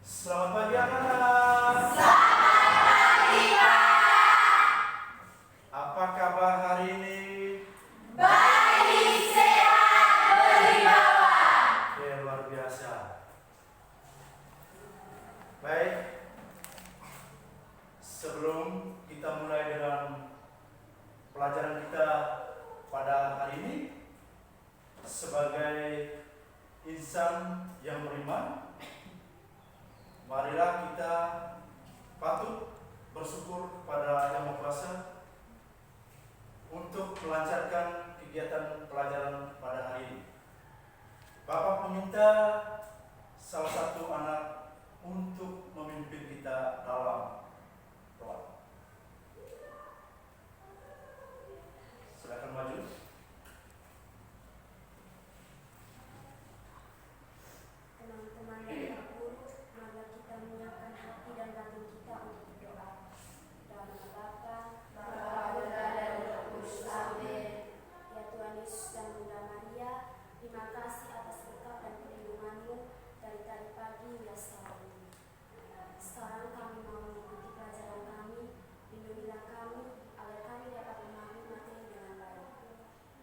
Selamat pagi anak-anak. Selamat pagi, Pak. Apa kabar hari ini? Baik, sehat, berwibawa. Luar biasa. Baik, sebelum kita mulai dengan pelajaran kita pada hari ini, sebagai insan yang beriman, marilah kita patut bersyukur pada Yang Maha Kuasa untuk melancarkan kegiatan pelajaran pada hari ini. Bapak meminta salah satu anak untuk memimpin kita dalam doa. Silakan maju. Teman-teman dan Pak Guru, mari kita menyiapkan hati dan batin kita untuk berdoa. Dalam nama Bapa, Putra dan Roh Kudus. Amin. ya Tuhan Yesus dan Bunda Maria, terima kasih atas berkat dan perlindungan-Mu dari tadi pagi hingga sekarang ini. Sekarang kami mau mengikuti pelajaran kami, lindungilah kami agar kami dapat memahami materi dengan baik.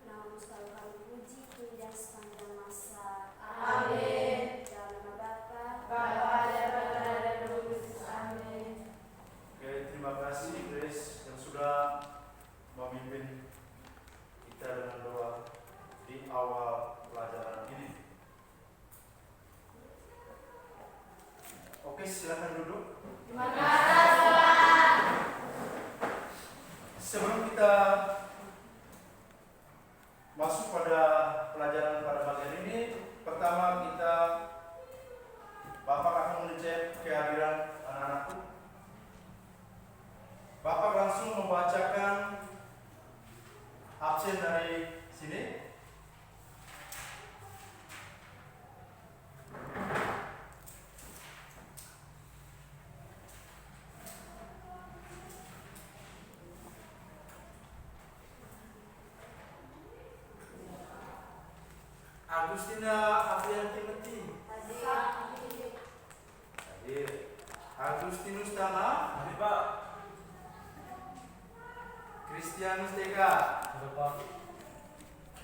Nama-Mu selalu kami puji kini dan sepanjang masa. Amin. Dalam nama Bapa, Bapa dan Putra dan Roh Kudus. Amin. Oke, terima kasih Grace yang sudah memimpin kita dengan doa di awal pelajaran ini. Oke, silakan duduk. Terima kasih, Tuhan. Sebelum kita masuk pada pelajaran pada bagian ini, pertama Bapak akan mengecek kehadiran anak-anakku. Bapak langsung membacakan absen dari sini. Agustina Afrian Timothy. Hadir. Agustinus Tama. Hadir, Pak. Christianus Deka. Hadir, Pak.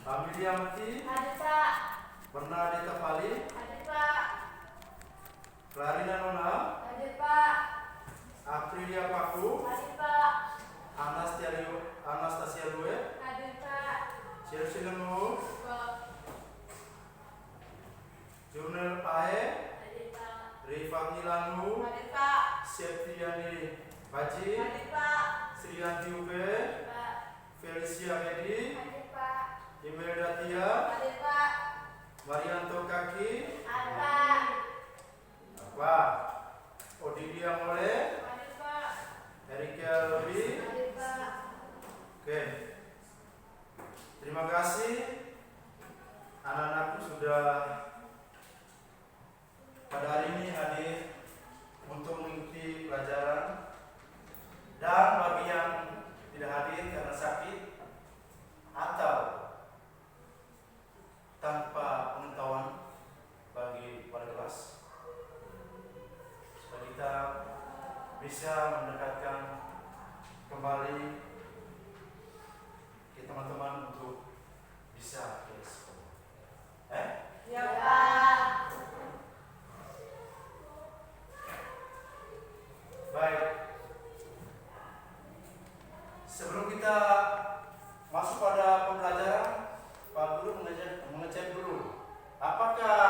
Amelia Mati. Hadir, Pak. Bernadetta Pali. Hadir, Pak. Clarina Nona. Hadir, Pak. Aprilia Paku. Hadir, Pak. Anastasia Lue. Hadir, Pak. Chelsea Lenu. Pak. Jurnal Pae. Hadir, Pak. Rifani Lanu. Hadir, Pak. Septriani Haji. Hadir, Pak. Srianti Ube. Pak. Felicia Medi. Hadir, Pak. Imelda Tia. Hadir, Pak. Marianto Kaki. Hadir, Pak. Apa? Odilia Mole. Hadir, Pak. Erika Lebi. Hadir, Pak. Oke. Terima kasih anak-anakku sudah pada hari ini hadir untuk mengikuti pelajaran, dan bagi yang tidak hadir karena sakit atau tanpa pengetahuan bagi wali kelas, supaya kita bisa mendekatkan kembali ke teman-teman untuk bisa ke sekolah. Ya, Pak. Baik. Sebelum kita masuk pada pembelajaran, Pak Guru mengecek dulu. Apakah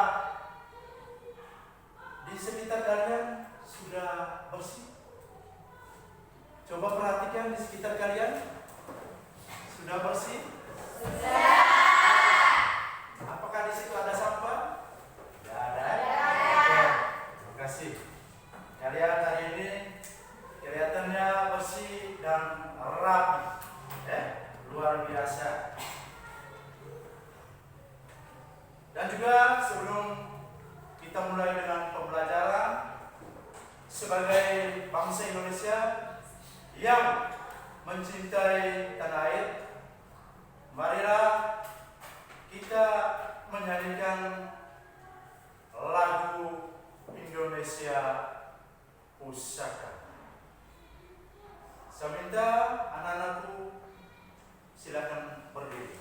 di sekitar kalian sudah bersih? Coba perhatikan di sekitar kalian. Sudah bersih? Sudah. Apakah di situ ada sampah? Tidak ada. Tidak. Oke, terima kasih. Kalian hari ini kelihatannya bersih dan rapi. Luar biasa. Dan juga sebelum kita mulai dengan pembelajaran, sebagai bangsa Indonesia yang mencintai tanah air, marilah kita menyanyikan lagu Indonesia. Indonesia Pusaka. Saya minta anak-anakku silakan berdiri.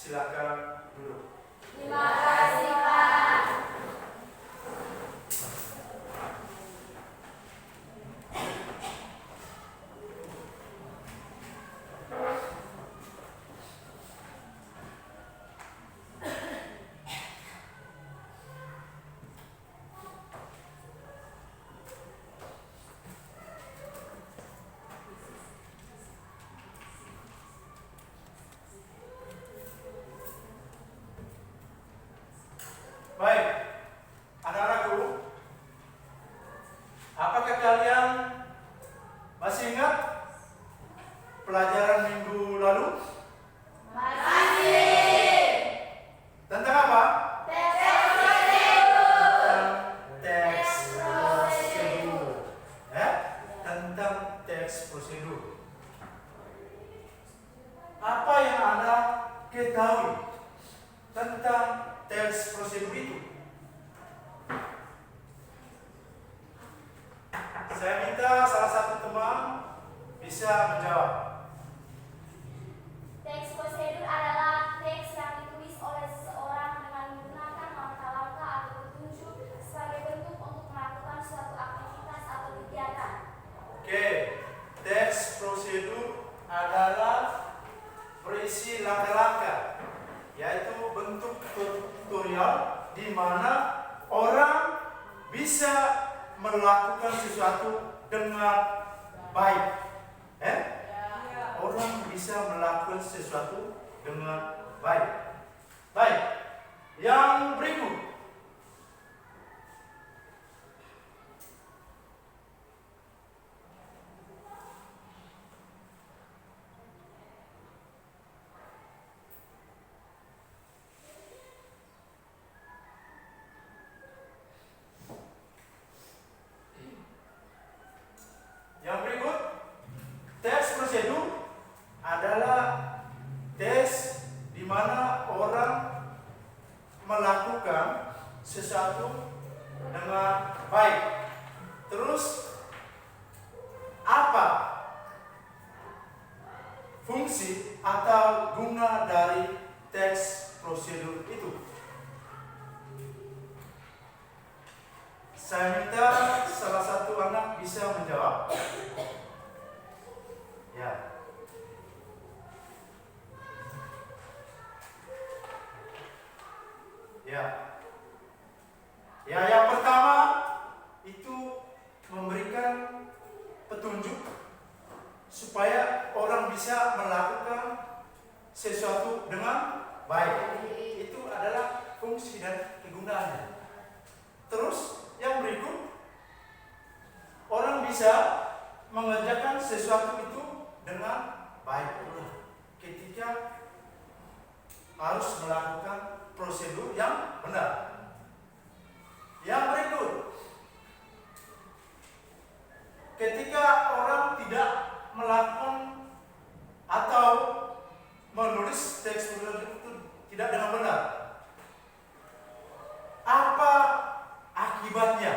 Silakan duduk. Terima kasih, Pak. Baik, anak-anakku, apakah kalian masih ingat pelajaran minggu lalu? Masih. Tentang apa? Tentang teks prosedur. Ya? Tentang teks prosedur. Apa yang Anda ketahui tentang teks prosedur itu? Saya minta salah satu teman bisa menjawab. Teks prosedur adalah teks yang ditulis oleh seseorang dengan menggunakan langkah-langkah atau petunjuk sebagai bentuk untuk melakukan suatu aktivitas atau kegiatan. Oke, teks prosedur adalah berisi langkah-langkah, yaitu bentuk tutorial di mana orang bisa melakukan sesuatu dengan baik. Orang bisa melakukan sesuatu dengan baik. Baik. Yang berikut. Yang berikut, tes prosedur adalah tes di mana orang melakukan sesuatu dengan baik. Terus, apa fungsi atau guna dari tes prosedur itu? Saya minta salah satu anak bisa menjawab. Ya. Ya. Ya, yang pertama itu memberikan petunjuk supaya orang bisa melakukan sesuatu dengan baik. Itu adalah fungsi dan kegunaannya. Terus yang berikut, orang bisa mengerjakan sesuatu itu dengan baik pula ketika harus melakukan prosedur yang benar. Yang berikut, ketika orang tidak melakukan atau menulis teks prosedur itu tidak dengan benar, apa akibatnya?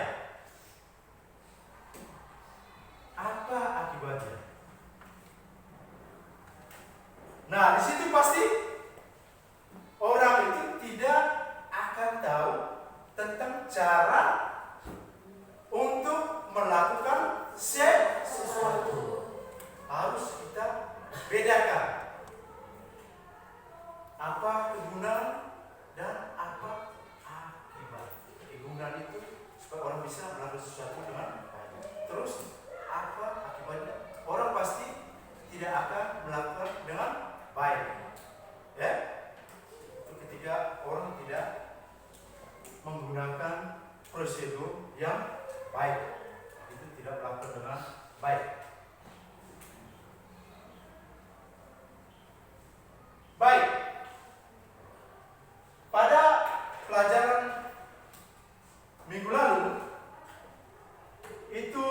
Apa akibatnya? Nah, di situ pasti orang itu tidak akan tahu tentang cara untuk melakukan sesuatu. Harus kita bedakan apa kegunaan dan apa akibat. Kegunaan itu supaya orang bisa melakukan sesuatu dengan baik. Terus apa akibatnya? Orang pasti tidak akan melakukan dengan baik. Ya? Itu ketika orang tidak menggunakan prosedur yang baik, itu tidak melakukan dengan baik. Baik. Pada pelajaran minggu lalu itu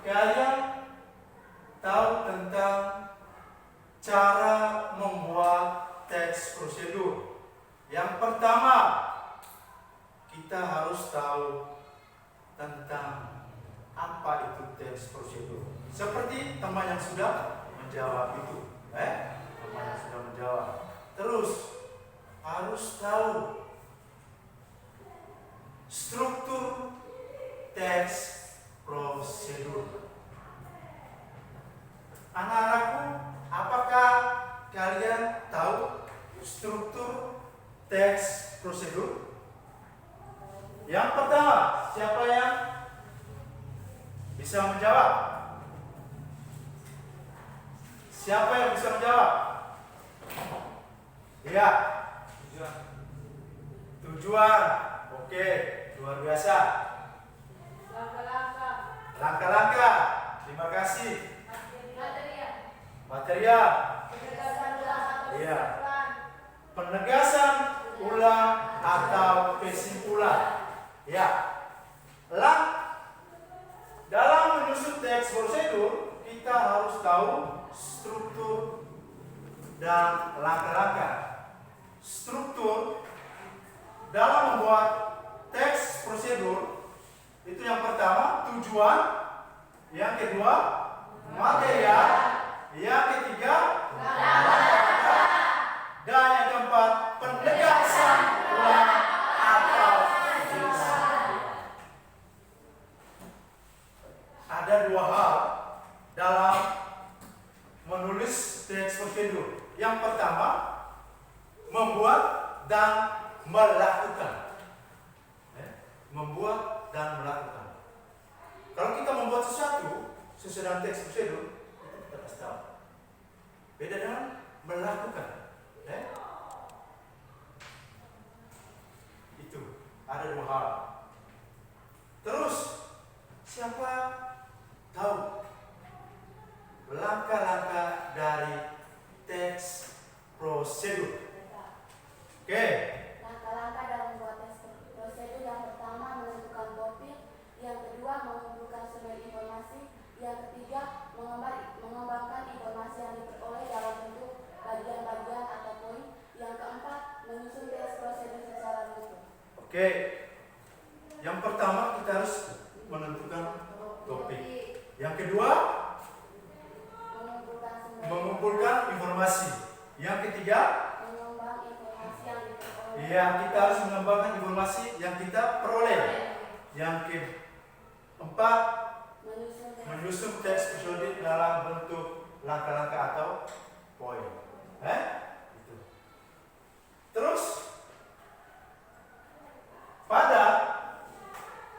kalian tahu tentang cara membuat teks prosedur. Yang pertama, kita harus tahu tentang apa itu teks prosedur. Seperti teman yang sudah menjawab itu, teman yang sudah menjawab. Terus harus tahu struktur teks prosedur. Anak-anakku, apakah kalian tahu struktur teks prosedur? Yang pertama, siapa yang bisa menjawab? Siapa yang bisa menjawab? Ya. Tujuan. Oke, luar biasa. Langkah-langkah. Terima kasih. Material. Iya. Penegasan ulang atau kesimpulan. Ya. Dalam menyusun teks prosedur, kita harus tahu struktur dan langkah-langkah. Struktur dalam membuat teks prosedur itu yang pertama tujuan, yang kedua material, yang ketiga dan yang keempat penegasan ulang atau kesimpulan. Ada dua hal dalam menulis teks prosedur. Yang pertama, membuat dan melakukan. Membuat dan melakukan. Kalau kita membuat sesuatu sesuai dengan teks prosedur, itu kita pasti tahu. Beda dengan melakukan. Itu ada dua hal. Terus siapa tahu langkah-langkah dari teks prosedur? Oke. Langkah-langkah dalam membuat teks prosedur yang pertama menentukan topik, yang kedua mengumpulkan sumber informasi, yang ketiga mengembangkan informasi yang diperoleh dalam bentuk bagian-bagian atau poin, yang keempat menyusun teks prosedur secara rutin. Oke. Yang pertama kita harus menentukan topik. Yang kedua mengumpulkan informasi. Yang ketiga kita harus mengembangkan informasi yang kita peroleh. Yang keempat menyusun teks prosedur dalam bentuk langkah-langkah atau poin. Itu. Terus pada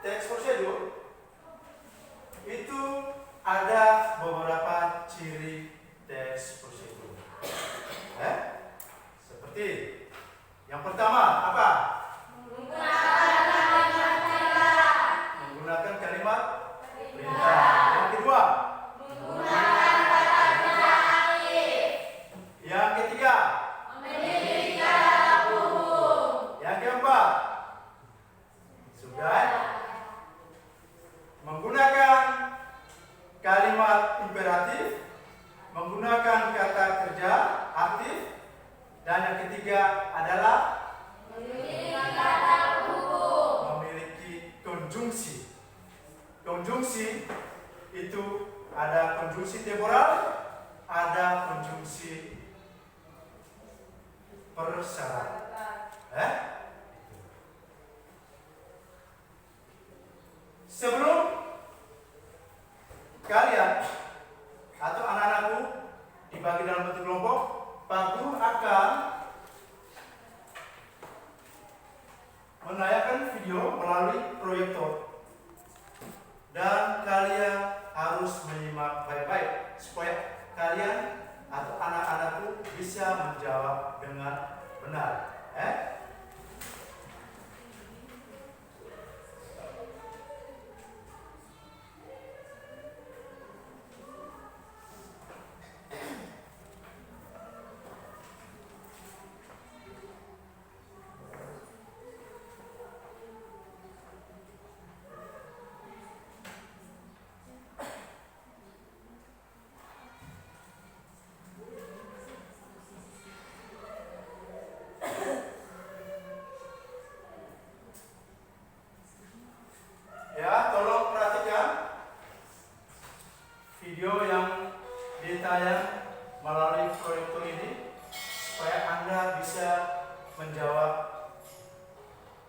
teks prosedur itu ada beberapa ciri teks prosedur. Seperti yang pertama apa? Menggunakan kalimat perintah. Yang kedua? Yang ketiga? Yang ketiga adalah Memiliki kata hubung. memiliki konjungsi. Konjungsi itu ada konjungsi temporal, ada konjungsi persyarat. Sebelum kalian atau anak-anakku dibagi dalam bentuk kelompok, Pak Guru akan menayangkan video melalui proyektor dan kalian harus menyimak baik-baik supaya kalian atau anak-anakku bisa menjawab dengan benar. Ya, tolong perhatikan video yang ditayang melalui proyektor ini supaya Anda bisa menjawab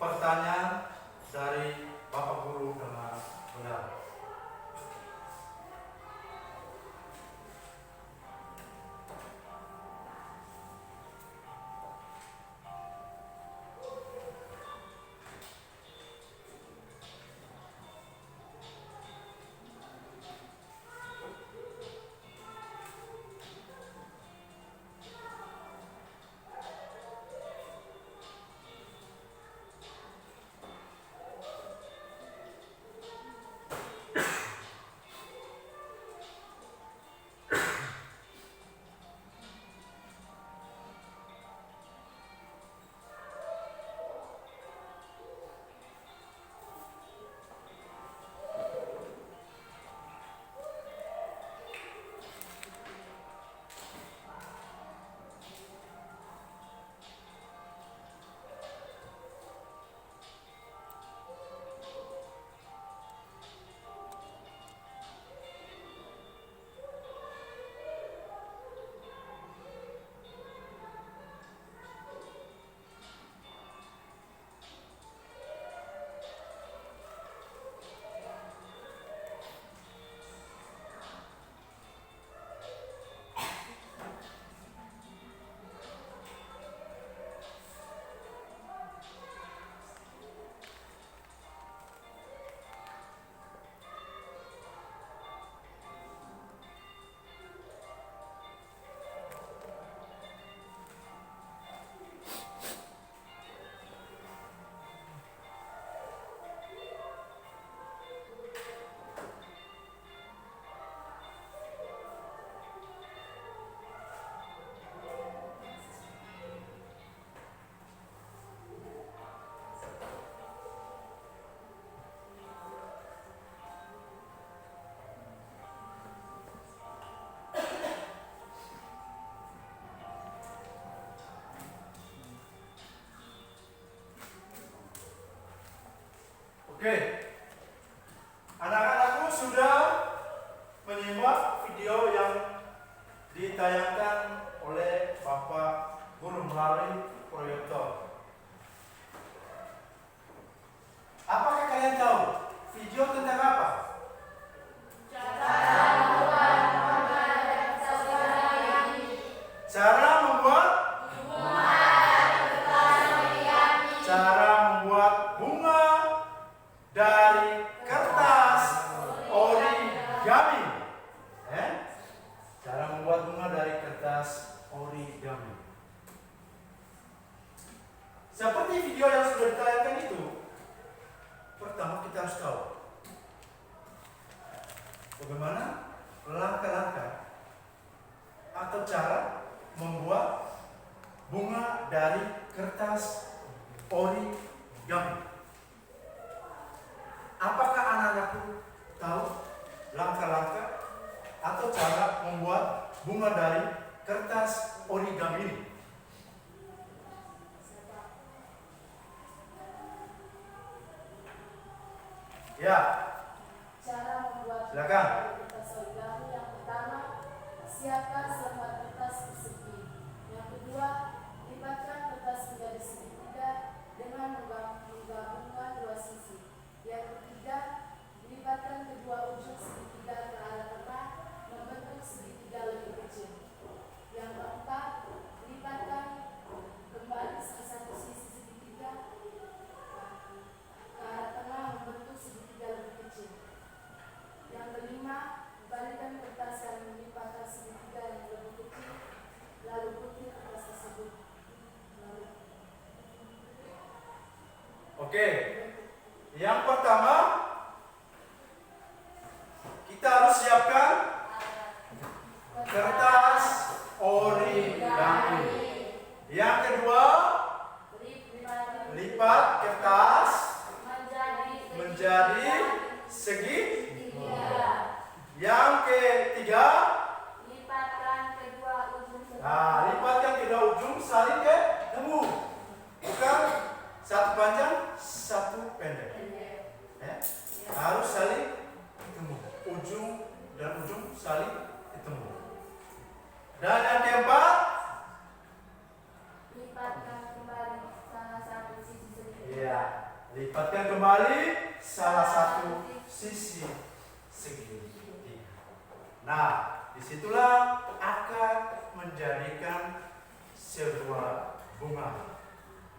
pertanyaan dari Bapak Guru dengan benar. Oke, anak-anakku sudah menyimak video yang ditayangkan oleh Bapak Guru melalui proyektor. Apakah kalian tahu video tentang apa? Cara membuat bunga dari kertas origami. Cara membuat bunga dari kertas origami. Seperti video yang sudah ditayangkan itu, pertama kita harus tahu bagaimana langkah-langkah atau cara membuat bunga dari kertas origami. Apakah anak-anakku tahu langkah-langkah atau cara membuat bunga dari kertas origami ini? Ya, Cara membuat silakan. kertas origami yang pertama, siapkan selembar kertas persegi. Yang kedua, lipatkan kertas menjadi segitiga dengan menggabungkan dua sisi. Yang ketiga, lipatkan kedua ujung segitiga ke arah tengah membentuk segitiga lebih kecil. Yang keempat, lipatkan kembali salah satu sisi segitiga ke arah tengah membentuk segitiga lebih kecil. Yang kelima, balikkan kertas yang melipatkan segitiga yang lebih kecil, lalu gunting kertas tersebut. Oke. Yang pertama, kita harus siapkan kertas origami. Yang kedua, lipat kertas menjadi segi. Yang ketiga, Lipatkan kedua ujung lipatkan kedua ujung saling ketemu. Bukan satu panjang, satu pendek. Ya, harus saling ketemu. Ujung dan ujung saling ketemu. Dan yang keempat, lipatkan kembali salah satu sisi segitiga. ya, lipatkan kembali salah satu sisi segitiga. Nah, disitulah akan menjadikan sebuah bunga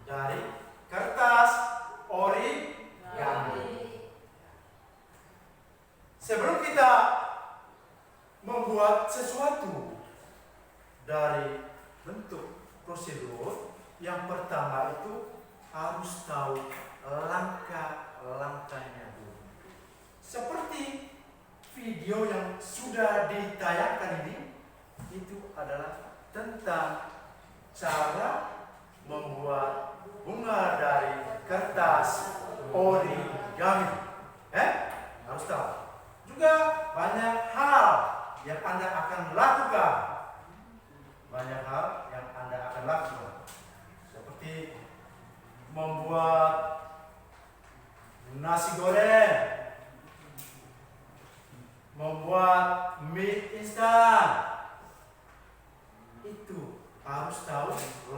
dari kertas origami. Sebelum kita membuat sesuatu dari bentuk prosedur, yang pertama itu harus tahu langkah-langkahnya dulu. Seperti video yang sudah ditayangkan ini, itu adalah tentang cara membuat bunga dari kertas origami. Harus tahu. Juga banyak hal yang Anda akan lakukan. Banyak hal yang Anda akan lakukan. Seperti membuat nasi goreng, membuat mie instan. Itu harus tahu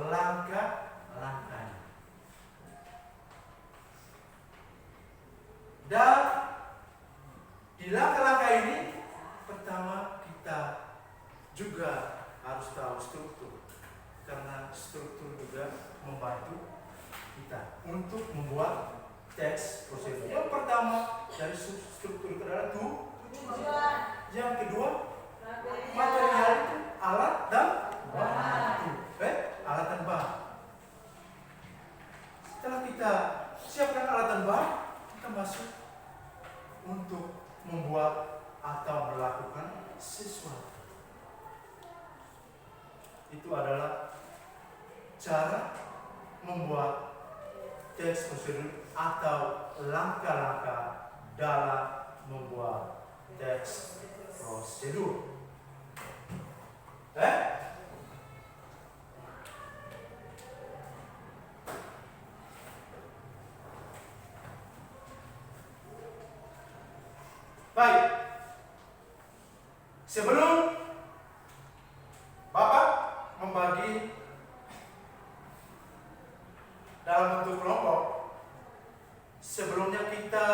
langkah-langkahnya. Dan di langkah-langkah ini, pertama kita juga harus tahu struktur. Karena struktur juga membantu kita untuk membuat teks prosedur. Yang pertama dari struktur itu adalah tujuan. Yang kedua, material itu alat dan bahan. Alat dan bahan. Setelah kita siapkan alat dan bahan, kita masuk untuk membuat atau melakukan sesuatu. Itu adalah cara membuat teks prosedur atau langkah-langkah dalam membuat teks prosedur. Baik. Sebelum Bapak membagi dalam bentuk kelompok, sebelumnya kita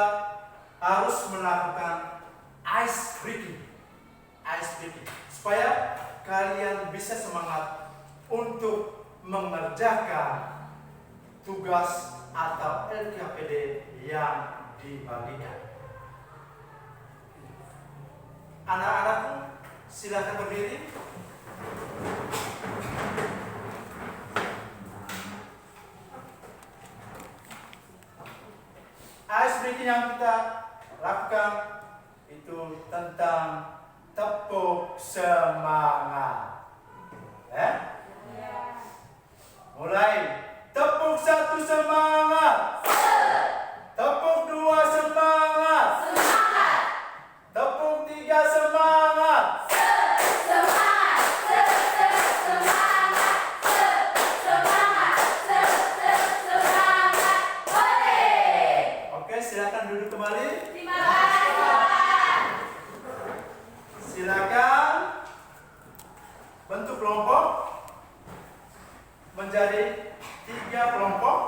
harus melakukan ice breaking supaya kalian bisa semangat untuk mengerjakan tugas atau LKPD yang dibagikan. Anak-anakku, silakan berdiri. Ice breaking yang kita lakukan itu tentang tepuk semangat. Mulai. Tepuk satu semangat. Tepuk dua semangat. Tepuk tiga semangat. Oke, silakan duduk kembali. 3 kelompok.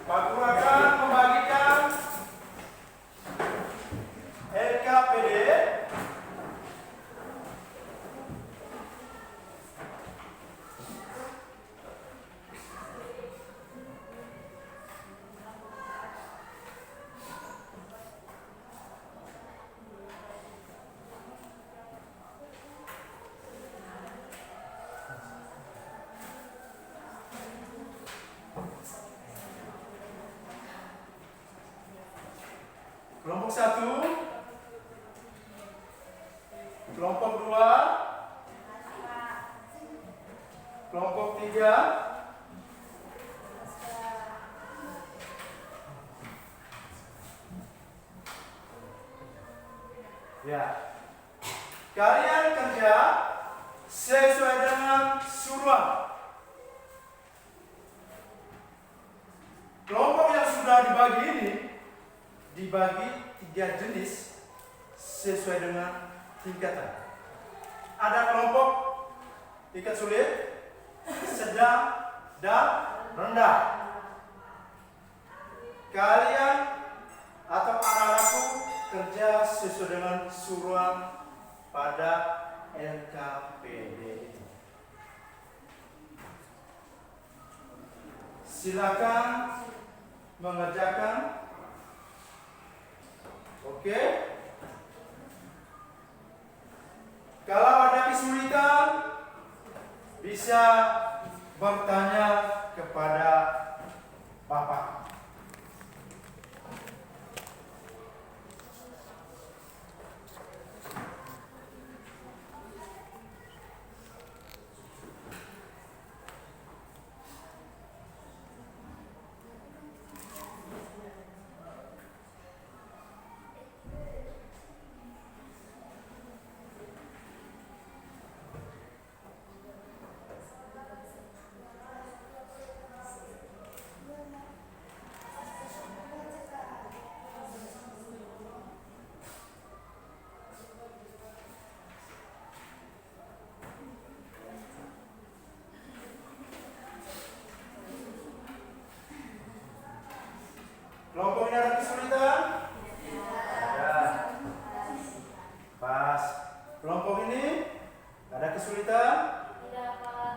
Pak Guru akan membagikan LKPD kelompok 1, kelompok 2, kelompok 3, ya. Kalian kerja sesuai dengan suruhan. Kelompok yang sudah dibagi ini dibagi 3 jenis sesuai dengan tingkatan. Ada kelompok tingkat sulit, sedang, dan rendah. Kalian atau anak-anakku kerja sesuai dengan suruhan pada LKPD. Silakan mengerjakan. Oke. Kalau ada kesulitan, bisa bertanya kepada Bapak. Kelompok ini ada kesulitan? Ada. Pas. Kelompok ini ada kesulitan? Tidak, Pak.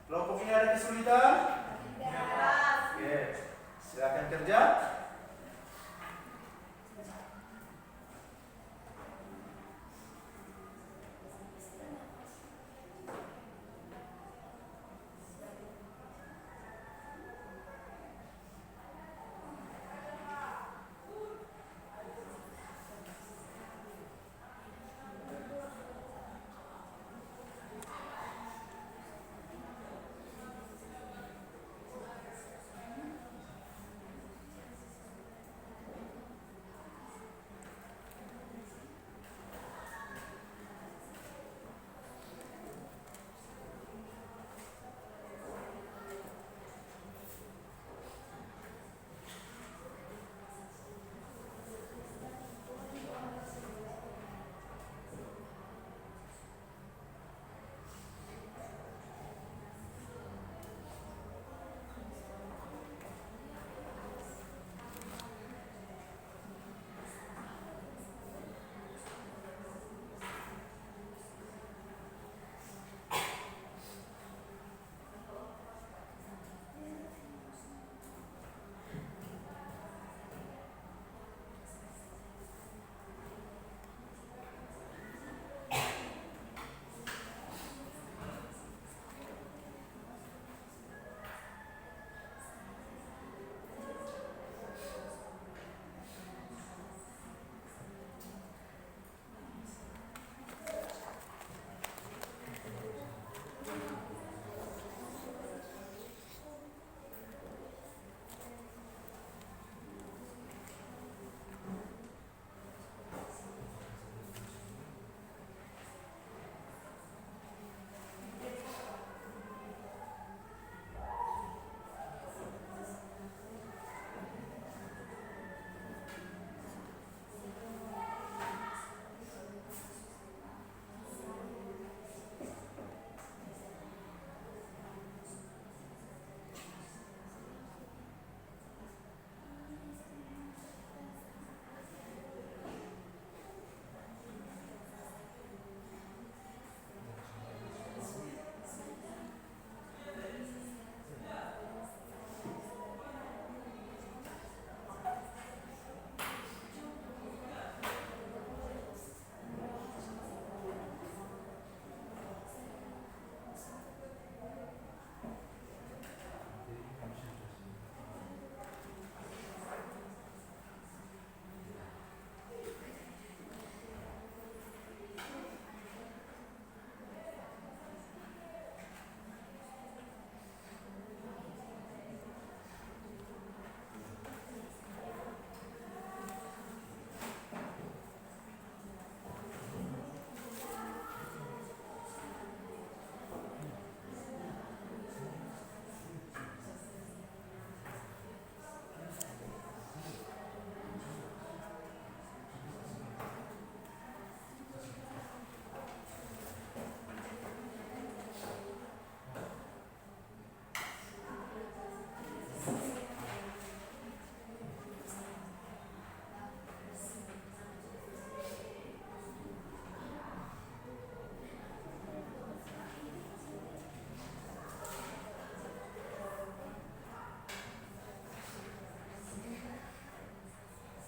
Kelompok ini ada kesulitan? Tidak. Oke. Silakan kerja.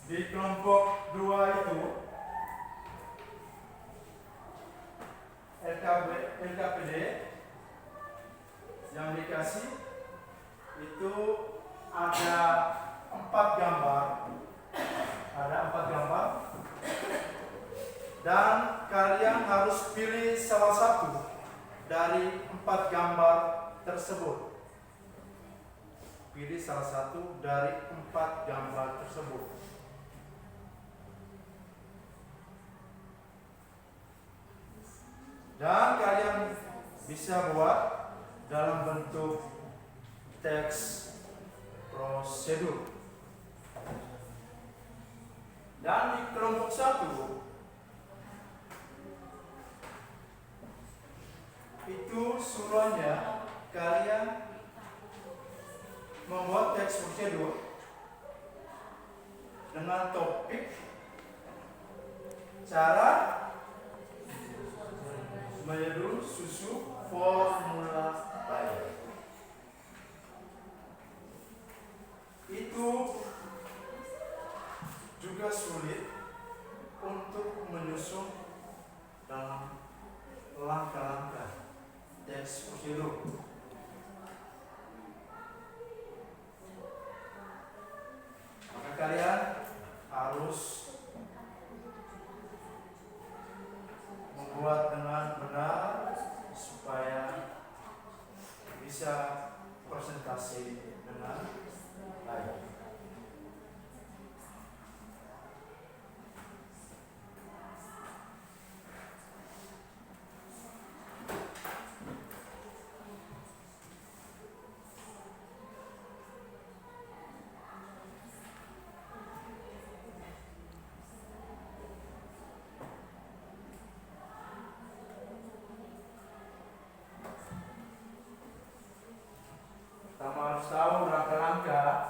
Di kelompok 2 itu LKPD yang dikasih itu ada 4 gambar, dan kalian harus pilih salah satu dari 4 gambar tersebut. Pilih salah satu dari 4 gambar tersebut. Dan kalian bisa buat dalam bentuk teks prosedur. Dan di kelompok 1 itu suruhannya kalian membuat teks prosedur dengan topik cara menyeduh susu formula bayi. Itu juga sulit untuk menyusun dalam langkah-langkah teks prosedur. Maka kalian harus membuat dengan benar supaya bisa presentasi dengan baik. Kamu harus tahu langkah-langkah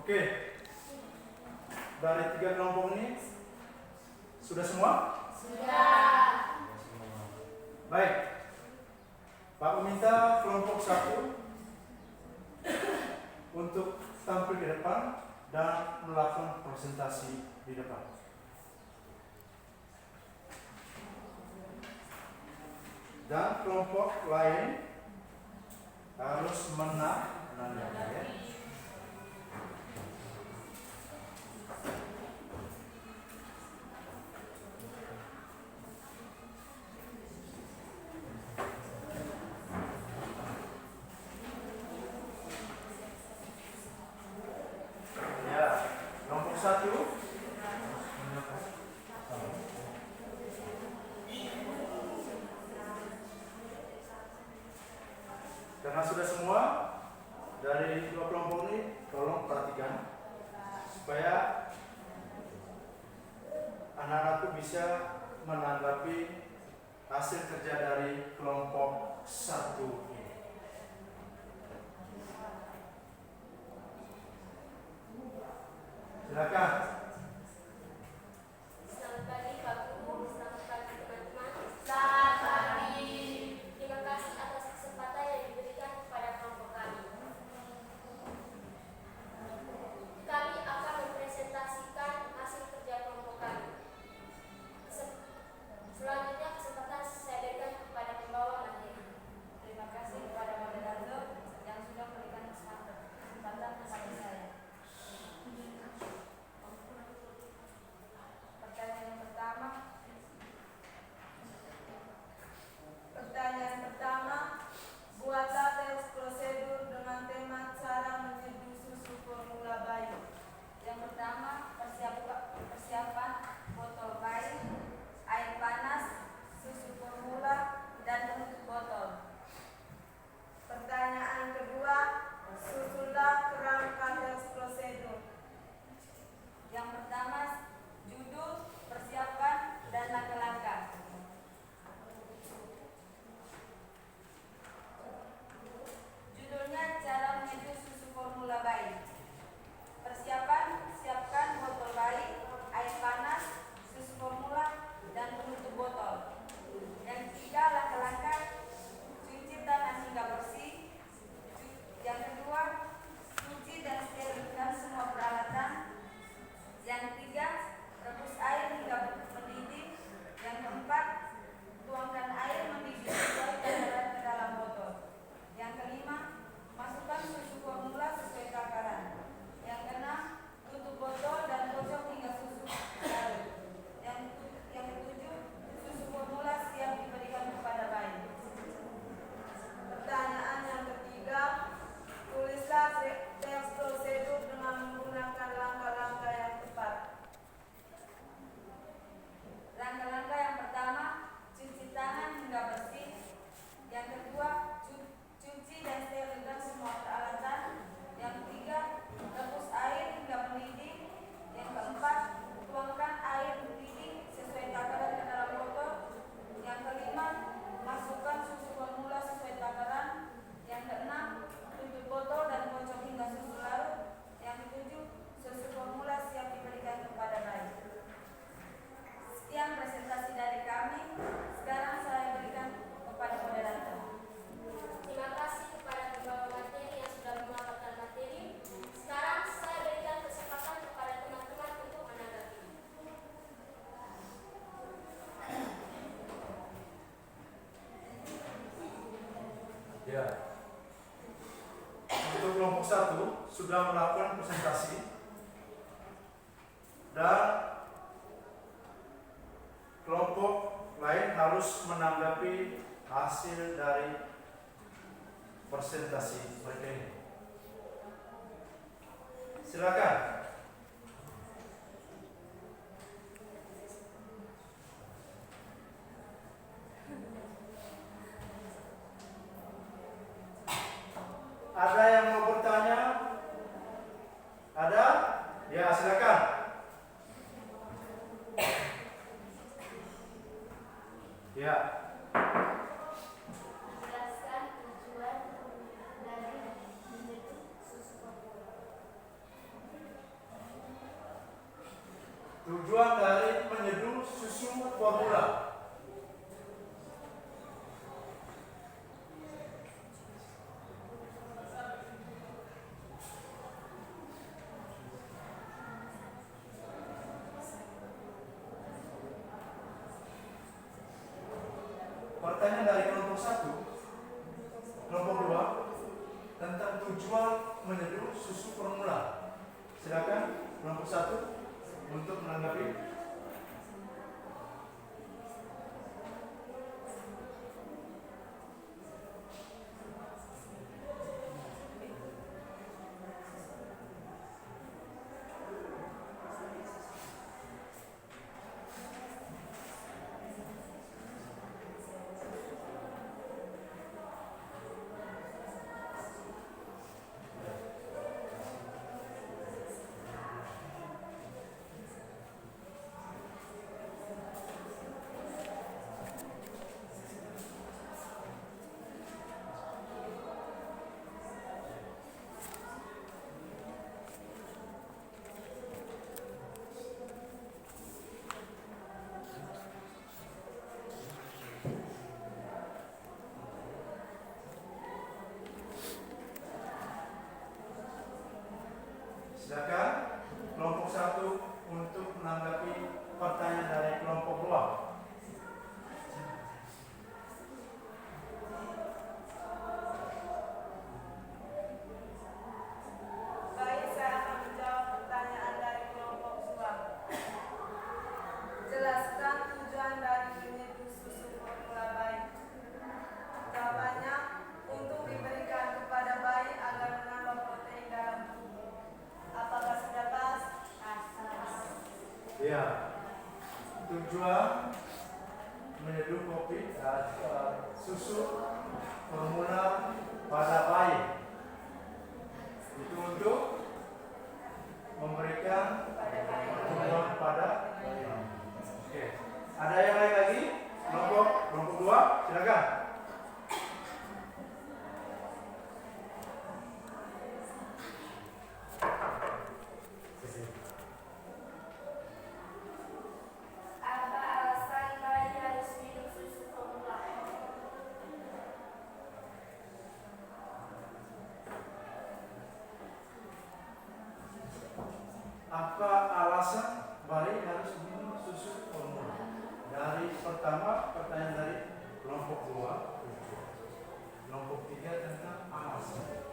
Oke. Dari 3 kelompok ini sudah semua? Sudah. Baik. Pak meminta kelompok 1 untuk tampil di depan dan melakukan presentasi di depan. Dan kelompok lain harus menanggapi. Ya, kelompok 1. Karena sudah semua dari 2 kelompok ini, tolong perhatikan supaya anak-anakku bisa menanggapi hasil kerja dari kelompok 1 ini. Silakan. Selamat pagi Pak Guru, selamat pagi teman-teman. Selamat pagi. Terima kasih atas kesempatan yang diberikan kepada kelompok kami. Kami akan mempresentasikan hasil kerja kelompok kami. Selanjutnya kesempatan saya berikan kepada pembawa materi. Terima kasih kepada moderator yang sudah memberikan kesempatan kepada saya. Pertanyaan pertama, buatlah teks prosedur dengan tema cara menyeduh susu formula bayi. Yang pertama, persiapan botol bayi, air panas, susu formula, dan penutup botol. Pertanyaan kedua, susunlah kerangka teks prosedur. Yang pertama, judul, persiapan, dan langkah-langkah. Judulnya cara menyeduh susu formula bayi. Persiapan, siapkan botol bayi, air panas, susu formula, dan penutup botol. Yang ketiga, langkah-langkah, cuci tangan hingga bersih. Yang kedua, cuci dan sterilkan semua peralatan. Yang ketiga, rebus air hingga mendidih. Yang keempat, tuangkan air mendidih sesuai takaran ke dalam botol. Yang kelima, masukkan susu formula sesuai takaran. Yang keenam, tutup botol dan kocok hingga susu larut. Yang ketujuh, susu formula siap diberikan kepada bayi. Pertanyaan yang ketiga, tulislah teks prosedur dengan menggunakan langkah-langkah yang tepat. Langkah-langkah yang pertama, cuci tangan hingga bersih. Yang kedua, cuci dan sterilkan semua peralatan. Yang ketiga, rebus air hingga mendidih. Yang keempat, tuangkan air mendidih sesuai takaran ke dalam botol. Yang kelima, masukkan susu formula sesuai takaran. Yang keenam, tutup botol dan kocok hingga susu larut. Yang ketujuh, susu formula siap diberikan kepada bayi. Sekian presentasi dari kami. Sekarang saya berikan kepada moderator. Terima kasih kepada pembawa materi yang sudah memaparkan materi. Sekarang saya berikan kesempatan kepada teman-teman untuk menanggapi. Ya. Untuk kelompok 1 sudah melakukan presentasi dan kelompok lain harus menanggapi hasil dari presentasi mereka ini. Silakan. Ada yang mau bertanya? Ada? Ya, silakan. Ya. Jelaskan tujuan dari menyeduh susu formula. Tujuan dari menyeduh susu formula. Pertanyaan dari kelompok 1, kelompok 2 tentang tujuan menyeduh susu formula. Silakan kelompok 1 untuk menanggapi. Silakan kelompok 1 untuk menanggapi pertanyaan dari kelompok 2. Baik, saya akan menjawab pertanyaan dari kelompok 2. Jelaskan tujuan dari menyeduh susu formula bayi. Jawabannya, untuk diberikan kepada bayi agar menambah protein dalam tubuh. Apakah sudah pas? Ya, tujuan menyeduh kopi susu formula pada bayi itu untuk memberikan pertumbuhan pada bayi. Oke. Ada yang lain lagi? Kelompok 2, silakan. Apa alasan bayi harus minum susu formula? Apa alasan bayi harus minum susu formula? Dari pertama pertanyaan dari kelompok 2, kelompok 3 tentang alasan.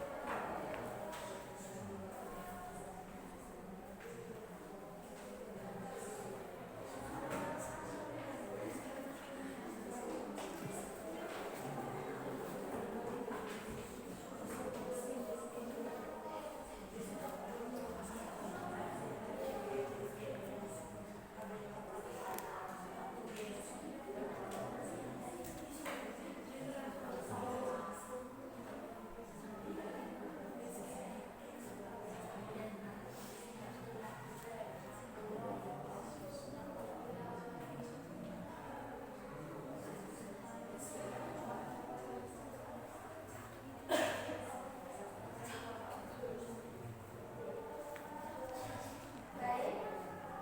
Baik,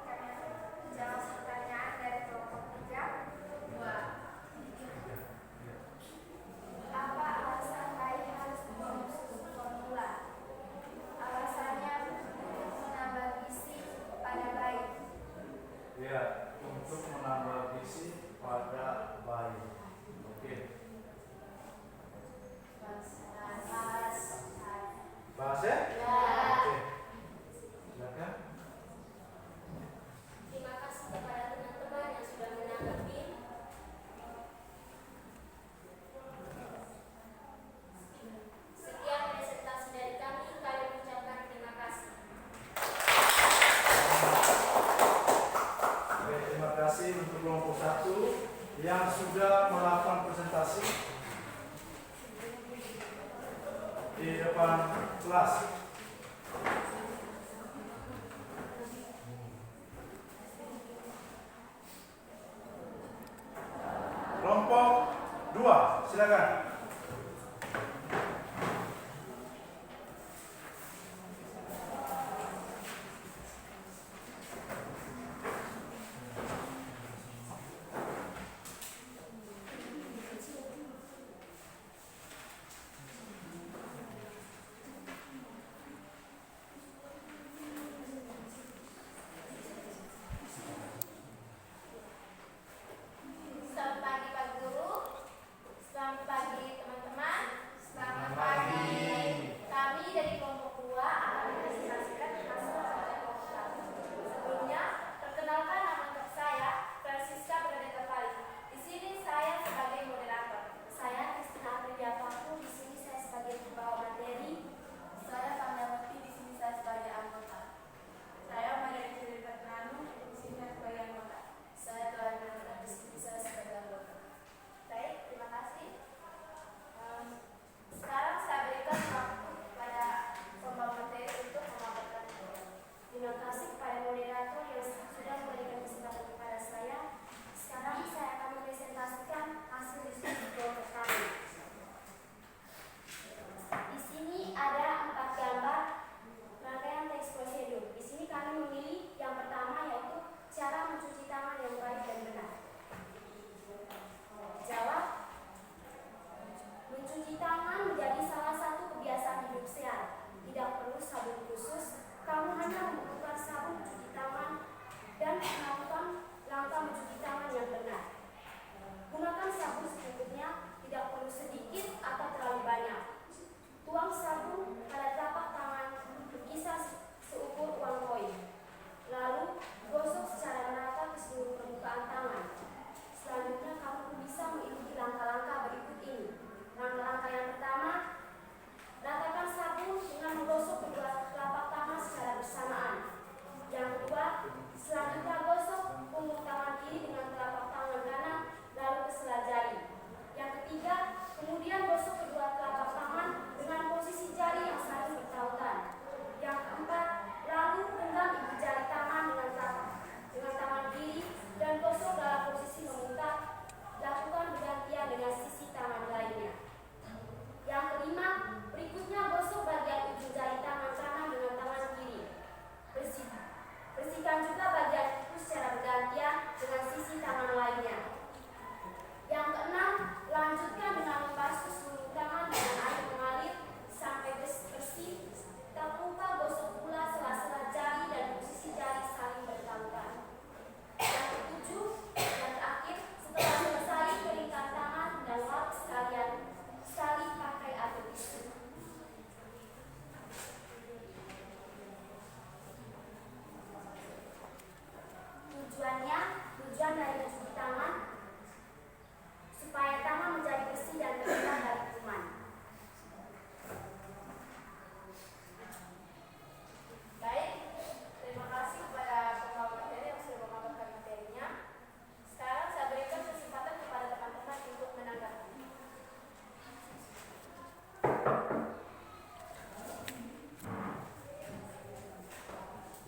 kami jawab pertanyaan dari kelompok 3. Apa alasan bayi harus minum susu formula? Alasannya untuk menambah gizi pada bayi. Ya, untuk menambah gizi pada bayi. Oke. Bahas ya? Oke. Silakan. Terima kasih kepada teman-teman yang sudah menanggapi. Sekian presentasi dari kami. Kami mengucapkan terima kasih. Oke, terima kasih untuk kelompok 1 yang sudah melakukan presentasi di depan kelas. Kelompok 2, silakan.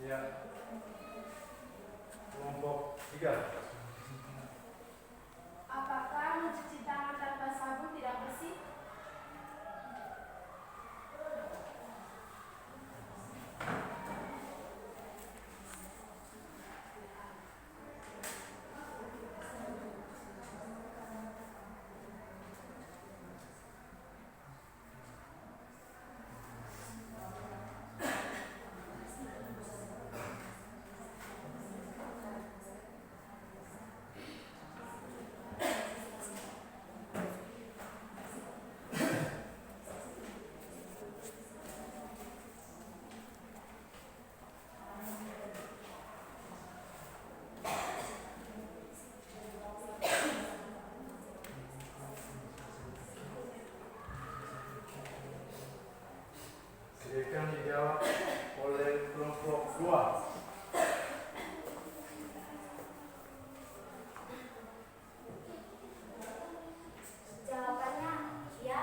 Ya. Kelompok 3. Apakah mencuci tangan tanpa sabun tidak bersih? Silakan dijawab oleh kelompok 2. Jawabannya ya,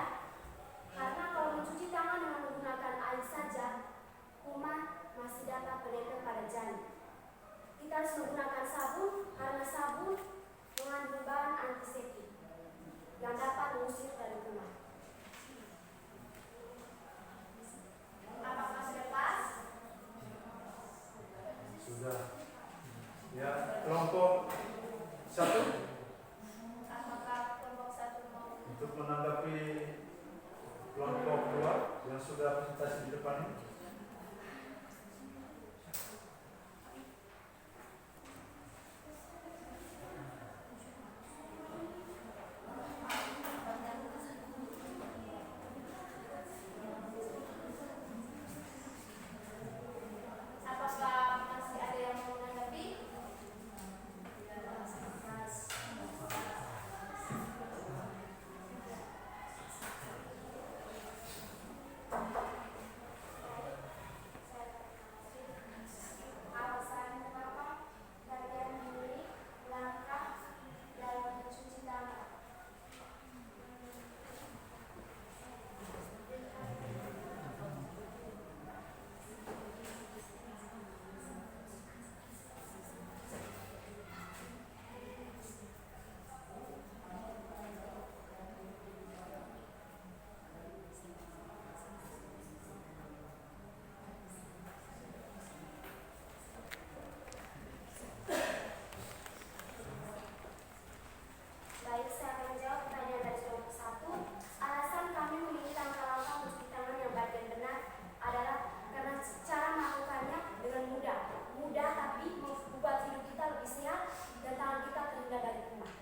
karena kalau mencuci tangan dengan menggunakan air saja, kuman masih dapat menempel pada jari. Kita harus menggunakan sabun karena sabun mengandung bahan antiseptik yang dapat mengusir dari kuman. Apakah sudah pas? Sudah. Ya, kelompok 1 Apakah kelompok 1 mau? untuk menanggapi kelompok 2 yang sudah presentasi di depan ini. Apakah masih ada yang mau menanggapi? Alasan kenapa kalian memilih langkah dalam mencuci tangan? Baik, saya akan menjawab pertanyaan dari kelompok 1. Alasan kami memilih langkah-langkah mencuci tangan yang baik dan benar adalah karena cara melakukannya dengan mudah. Mudah tapi membuat hidup kita lebih sehat dan tangan kita terhindar dari kuman.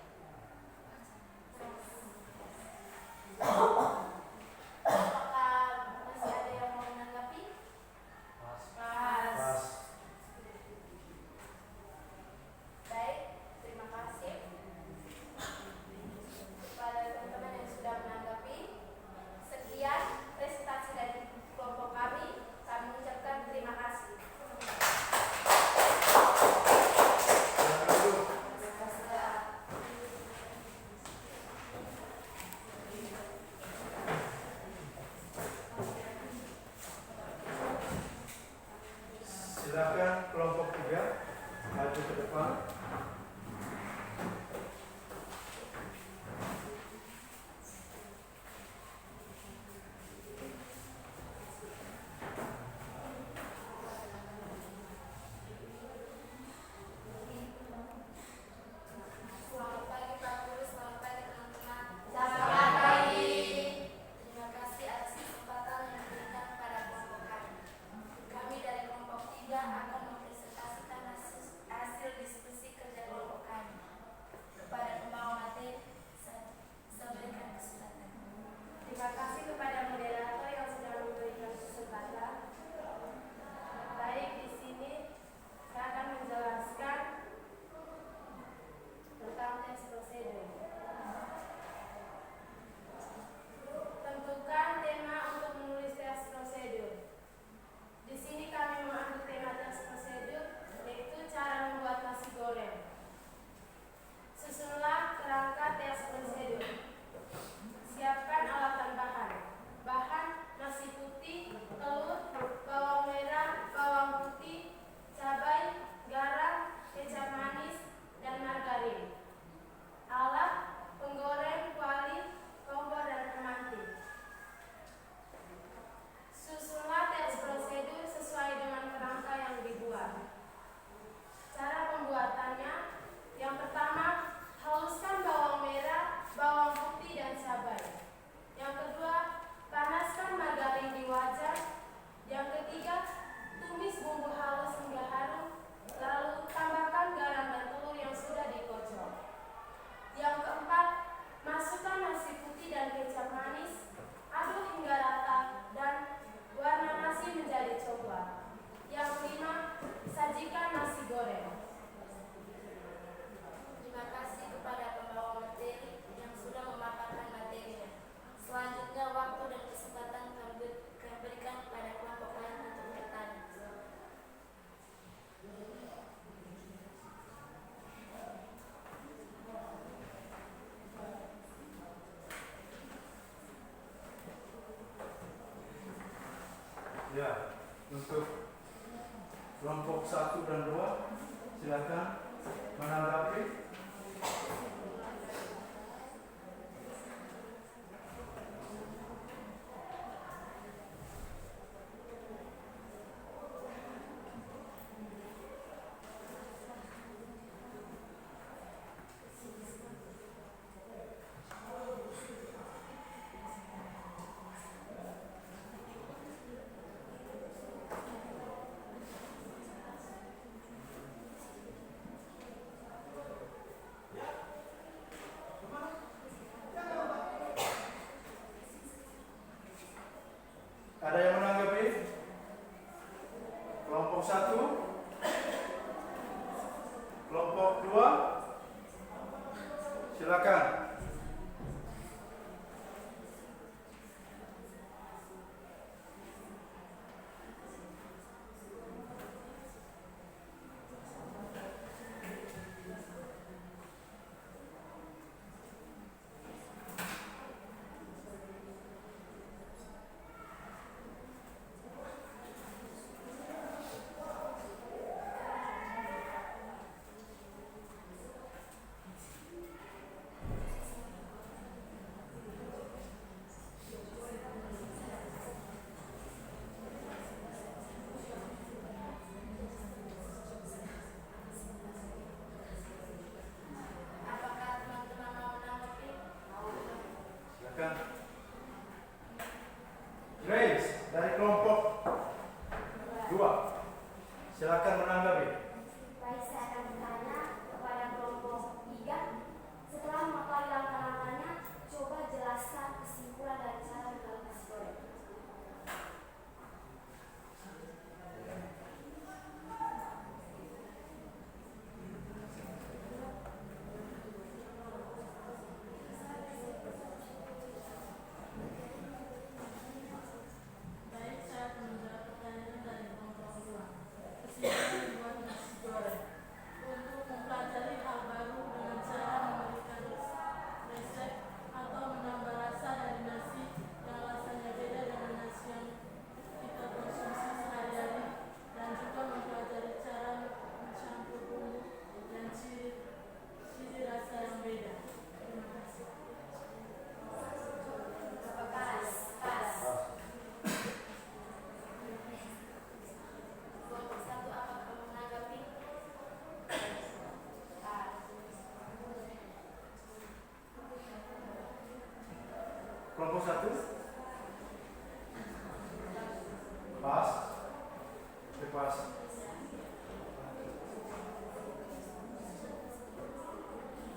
Apakah masih ada yang mau menanggapi? Pas. Baik, terima kasih kepada teman-teman yang sudah menanggapi. Sekian presentasi dari kelompok kami. Kami mengucapkan terima kasih. Silakan duduk. Silakan kelompok 3 maju ke depan. Selamat pagi Pak Guru, selamat pagi teman-teman. Selamat pagi. Terima kasih atas kesempatan yang diberikan kepada kelompok kami. Kami dari kelompok 3 akan mempresentasikan hasil diskusi kerja kelompok kami. Kepada pembawa materi, saya berikan kesempatan. Terima kasih kepada moderator yang sudah memberikan kesempatan. Baik, di sini saya akan menjelaskan tentang tes prosedur. Tentukan tema untuk menulis tes prosedur. Di sini kami mengambil tema tes prosedur Kelompok 1 dan 2 silakan menanggapi. Ada yang menanggapi? Kelompok 1, kelompok 2, silakan. Apakah teman-teman mau menanggapi? Silakan. Grace dari kelompok 2, silakan menanggapi. Baik, saya akan bertanya kepada kelompok 3. Setelah mengetahui langkah-langkahnya, coba jelaskan kesimpulan dari cara membuat nasi goreng. Baik, saya akan menjawab pertanyaan dari kelompok 2. Kesimpulan membuat nasi goreng. Untuk mempelajari hal baru dengan cara memberikan resep atau menambah rasa dari nasi yang rasanya beda dengan nasi yang kita konsumsi sehari-hari, dan juga mempelajari cara mencampur bumbu dan ciri rasa yang beda. Terima kasih. Pas. Kelompok 1 apakah menanggapi? Kelompok 1, pas, pas.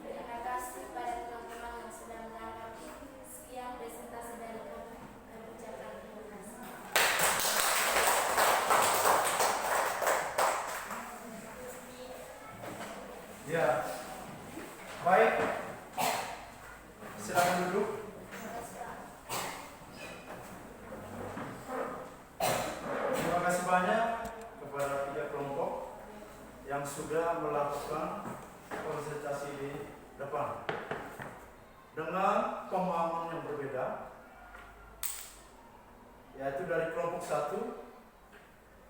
Terima kasih pada teman-teman yang sudah menanggapi. Sekian presentasi dari kami. Kami ucapkan terima kasih. Ya, baik. Silakan duduk. Terima kasih banyak kepada 3 kelompok yang sudah melakukan presentasi di depan dengan pemahaman yang berbeda, yaitu dari kelompok 1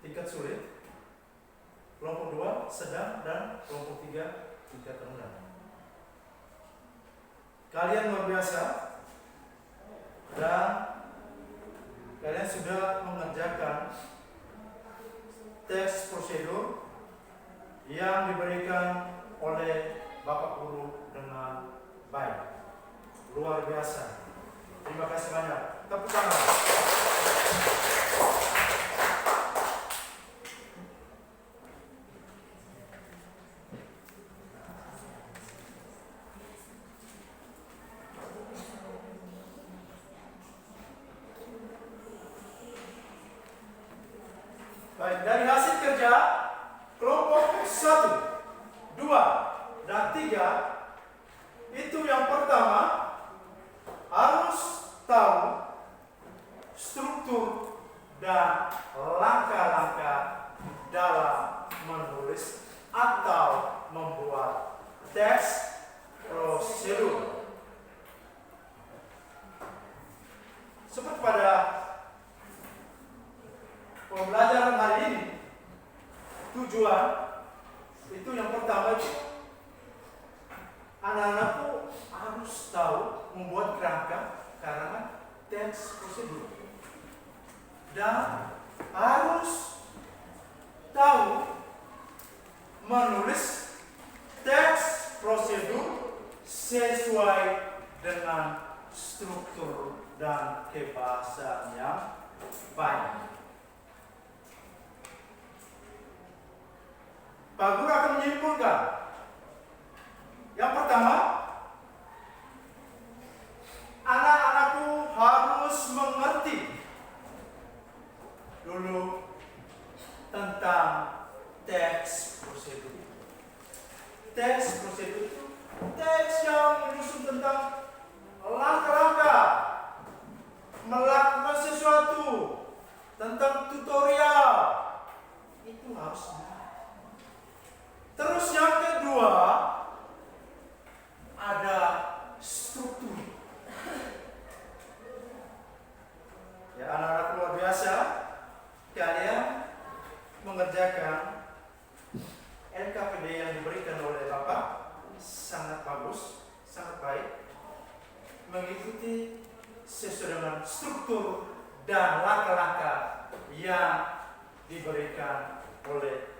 tingkat sulit, kelompok 2 sedang, dan kelompok 3 tingkat rendah. Kalian luar biasa dan kalian sudah mengerjakan tes prosedur yang diberikan oleh Bapak Guru dengan baik. Luar biasa. Terima kasih banyak. Tepuk tangan. Baik, dari hasil kerja kelompok 1, 2, dan 3, itu yang pertama harus tahu struktur dan langkah-langkah dalam menulis atau membuat teks prosedur. Seperti pada pembelajaran hari ini, tujuan itu yang pertama itu anak-anakku harus tahu membuat kerangka karena teks prosedur dan harus tahu menulis teks prosedur sesuai dengan struktur dan kebahasaan yang baik. Pak Guru akan menyimpulkan. Yang pertama, anak-anakku harus mengerti dulu tentang teks prosedur. Teks prosedur itu teks yang menyusun tentang langkah-langkah melakukan sesuatu, tentang tutorial. Itu harus. Terus yang kedua, ada struktur. Ya, anak-anak luar biasa, kalian mengerjakan LKPD yang diberikan oleh Bapak sangat bagus, sangat baik, mengikuti sesuai dengan struktur dan langkah-langkah yang diberikan oleh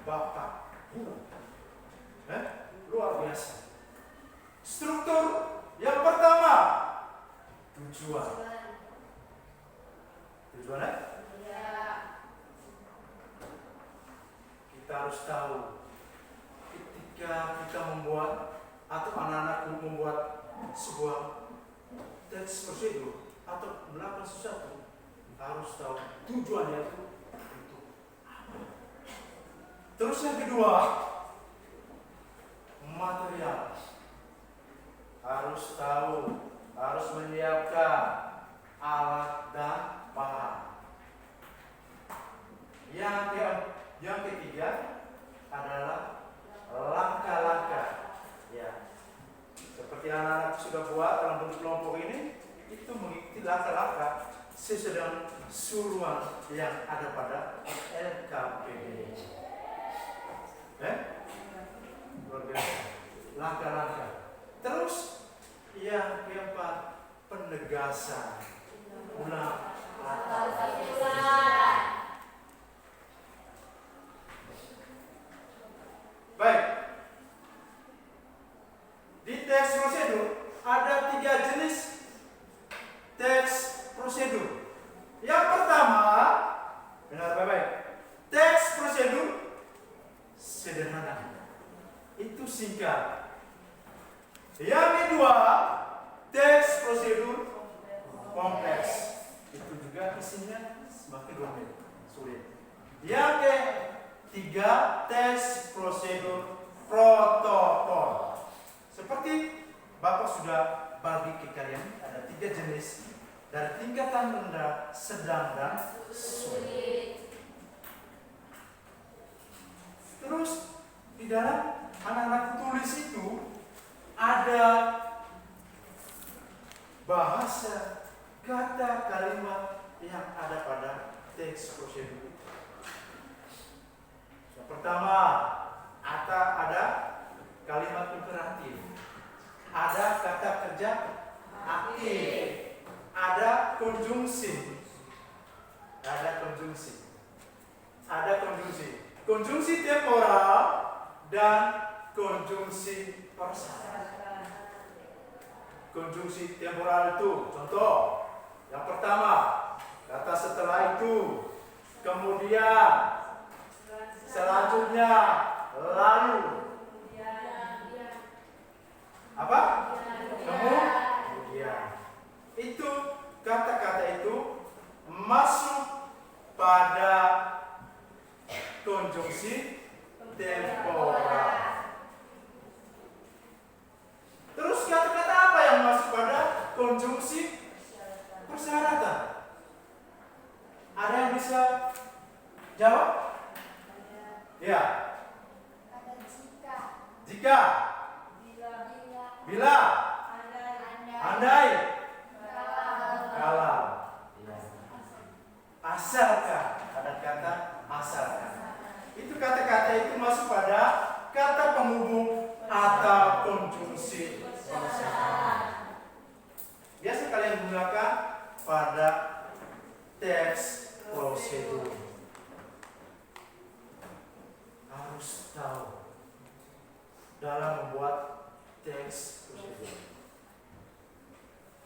Bapak. Luar biasa. Struktur yang pertama, tujuan. Tujuannya? Ya. Kita harus tahu ketika kita membuat atau anak-anakku membuat sebuah teks prosedur atau melakukan sesuatu, harus tahu tujuannya itu untuk apa. Terus yang kedua, material. Harus tahu, harus menyiapkan alat dan bahan. Yang ketiga adalah langkah-langkah. Ya, seperti anak-anak sudah buat dalam bentuk kelompok ini, itu mengikuti langkah-langkah sesuai dengan suruhan yang ada pada LKPD. Luar biasa. Langkah-langkah. Terus yang keempat, penegasan. Ulang baik. Di teks prosedur ada 3 jenis teks prosedur. Yang pertama, dengar baik-baik. Teks prosedur sederhana. Itu singkat. Yang kedua, teks prosedur kompleks. Itu juga isinya semakin rumit, sulit. Yang ketiga, teks prosedur protokol. Seperti Bapak sudah bagi ke kalian, ada 3 jenis dari tingkatan rendah, sedang, dan sulit. Terus di dalam anak-anak tulis itu ada bahasa, kata, kalimat yang ada pada teks prosedur. Yang pertama, ada kalimat imperatif, ada kata kerja aktif, ada konjungsi, konjungsi temporal dan konjungsi persyarat. Konjungsi temporal itu contoh yang pertama, kata setelah itu, kemudian, selanjutnya, lalu. Apa? Kemudian. Itu kata-kata itu masuk pada konjungsi temporal. Terus kata-kata apa yang masuk pada konjungsi persyaratan? Ada yang bisa jawab? Ya. Ada Jika. Bila. Andai. Kalau. Asalkan. Ada kata asalkan. Itu kata-kata itu masuk pada kata penghubung atau konjungsi perusahaan. Biasa kalian gunakan pada teks prosedur. Harus tahu dalam membuat teks prosedur.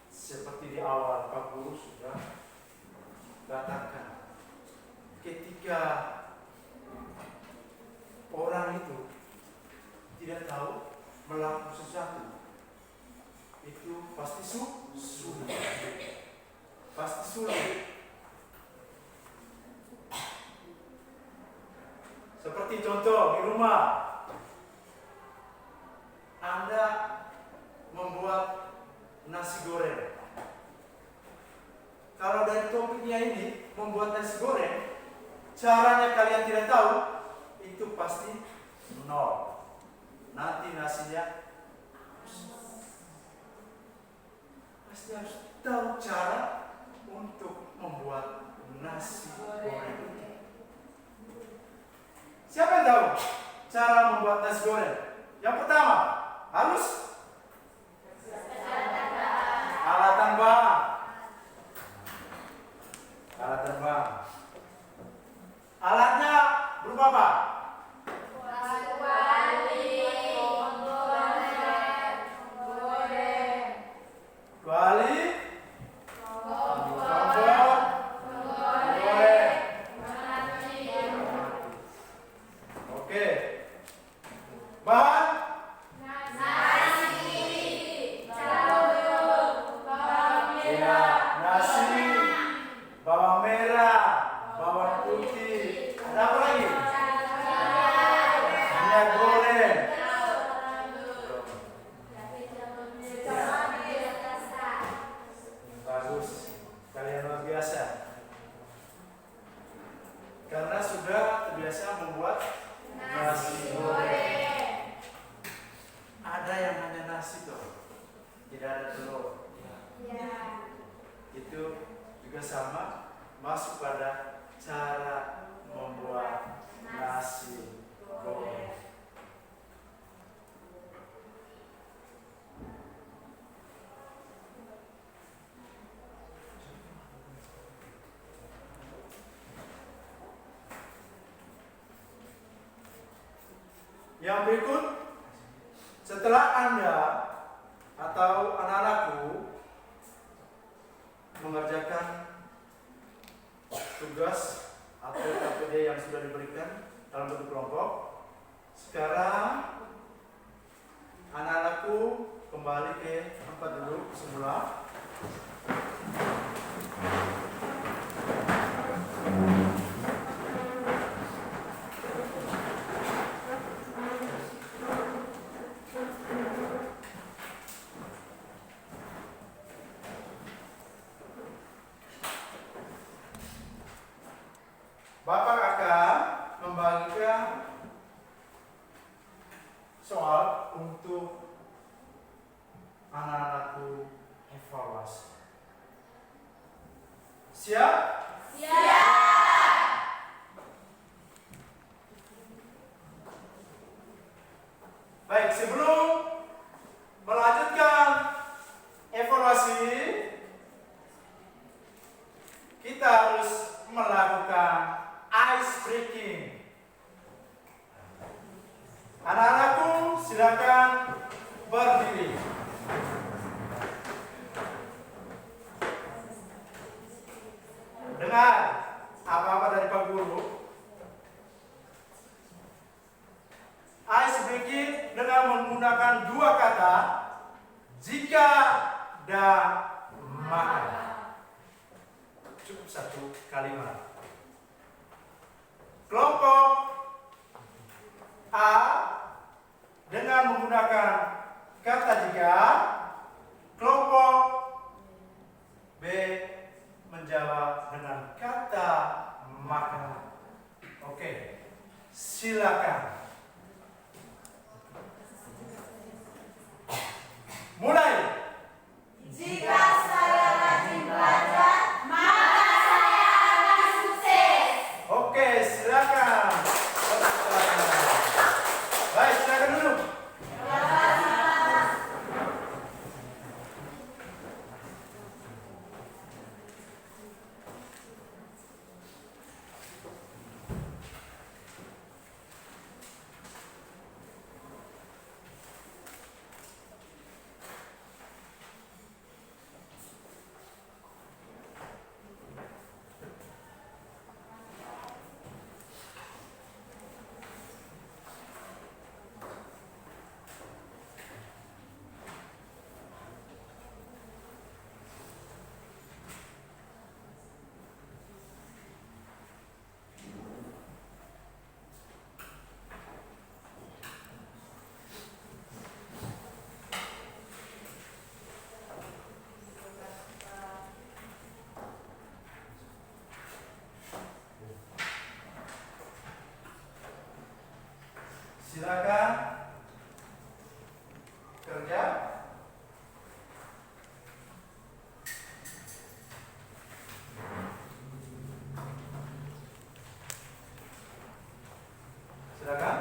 Seperti di awal Pak Guru sudah katakan, ketika orang itu tidak tahu melakukan sesuatu, itu pasti sulit. Pasti sulit. Seperti contoh di rumah, Anda membuat nasi goreng. Kalau dari topiknya ini membuat nasi goreng, caranya kalian tidak tahu, itu pasti nol. Nanti nasinya pasti harus tahu cara untuk membuat nasi goreng. Siapa yang tahu cara membuat nasi goreng? Yang pertama harus alatan bahan. Alatan bahan. Alatnya berupa apa? Kuali, kompor, goreng. Oke. Bahan? Ya, nasi, bawang merah, bawang putih. Ada apa lagi? Minyak goreng. Bagus, kalian luar biasa. Karena sudah terbiasa membuat nasi goreng. Ada yang hanya nasi toh, tidak ada telur. Itu juga sama, masuk pada cara membuat nasi goreng. Yang berikut, setelah Anda atau anak-anakku mengerjakan tugas atau KPD yang sudah diberikan dalam bentuk kelompok, sekarang anak-anakku kembali ke tempat duduk semula. Bapak akan membagikan soal untuk anak-anakku evaluasi. Siap? Baik, sebelum melanjutkan evaluasi, kita harus melakukan ice breaking. Anak-anakku silakan berdiri. Dengar apa-apa dari Pak Guru. Ice breaking dengan menggunakan dua kata, jika dan maka. Cukup satu kalimat. Kelompok A dengan menggunakan kata jika, kelompok B menjawab dengan kata maka. Oke, silakan. Mulai. Jika saya rajin belajar, maka saya akan sukses. Oke, silakan. Silakan kerja. Silakan.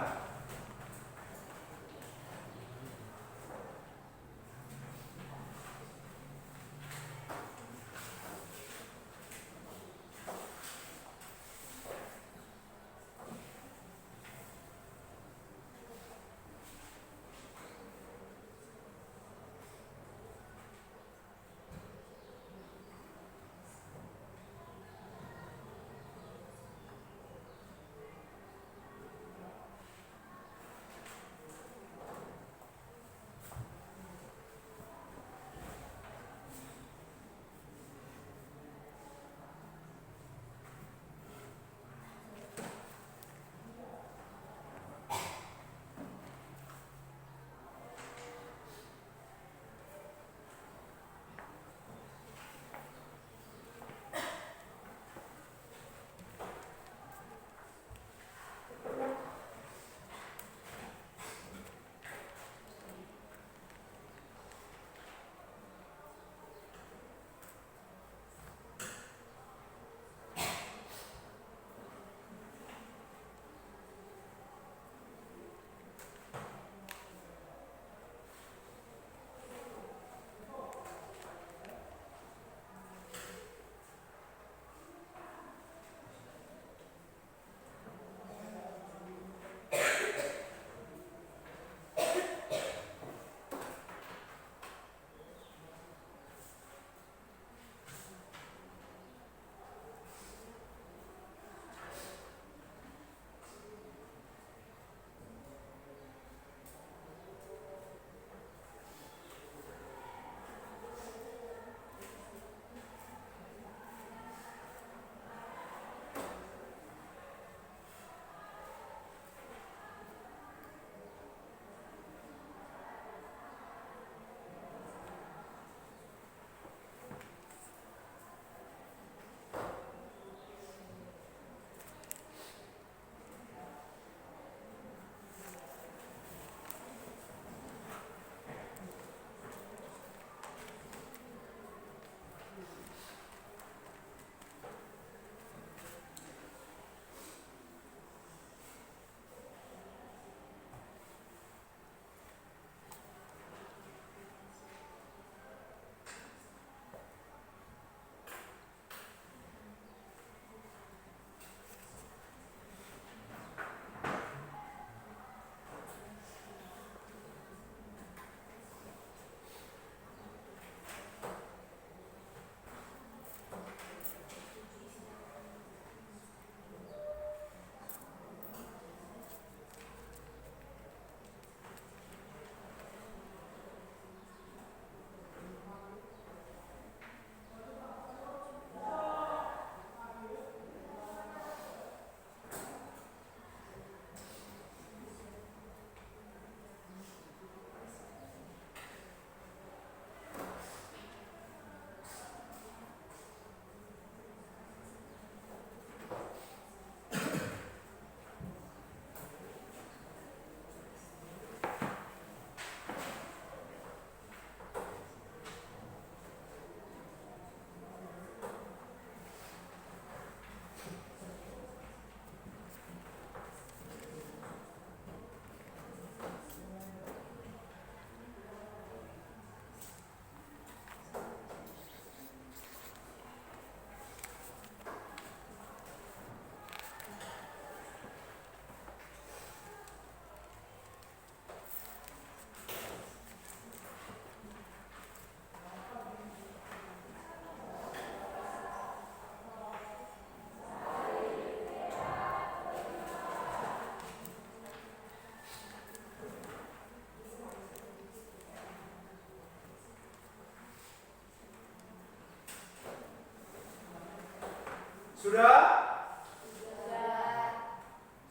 Sudah?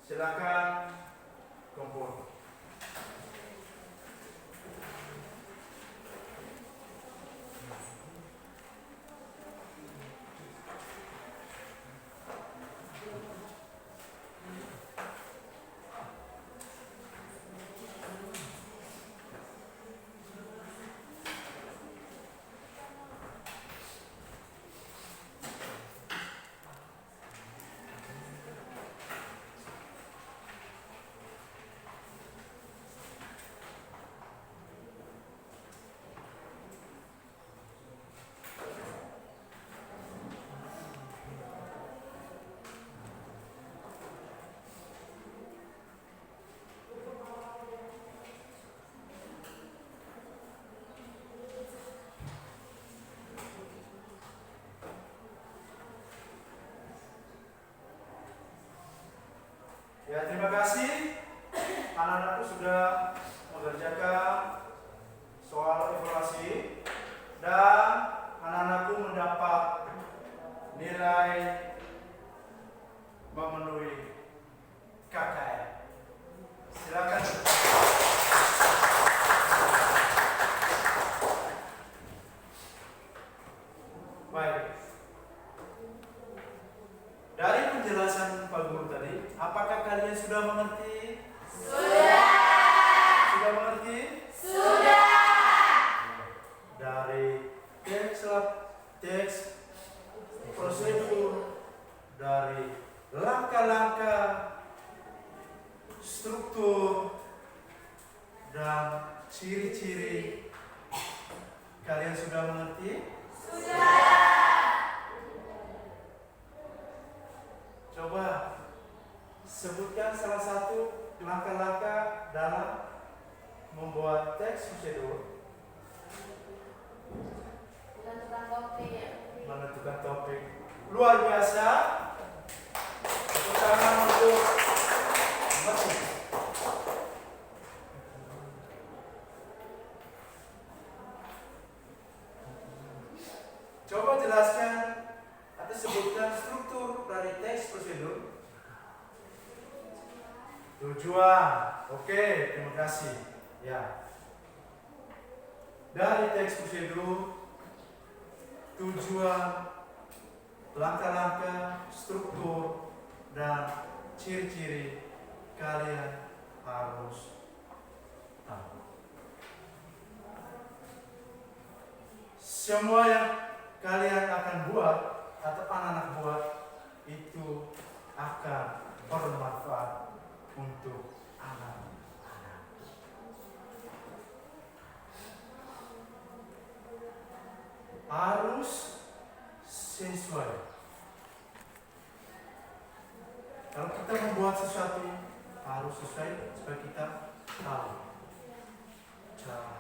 Silakan kumpul. Ya, terima kasih. Anak-anakku sudah mengerjakan soal evaluasi dan anak-anakku mendapat nilai memenuhi KKM. Silakan. Baik. Dari penjelasan Pak Guru tadi, apakah kalian sudah mengerti? Sudah. Sudah mengerti? Sudah. Dari teks prosedur, dari langkah-langkah, struktur, dan ciri-ciri, kalian sudah mengerti? Coba sebutkan salah satu langkah-langkah dalam membuat teks prosedur. Menentukan topik. Menentukan topik. Luar biasa. Tepuk tangan untuk Mbak. Coba jelaskan atau sebutkan struktur dari teks prosedur. Tujuan. Oke, terima kasih. Ya. Dari teks prosedur, tujuan, langkah-langkah, struktur, dan ciri-ciri kalian harus tahu. Semua yang kalian akan buat atau anak-anak buat itu akan bermanfaat untuk anak-anak. Harus sesuai. Kalau kita membuat sesuatu harus sesuai supaya kita tahu cara.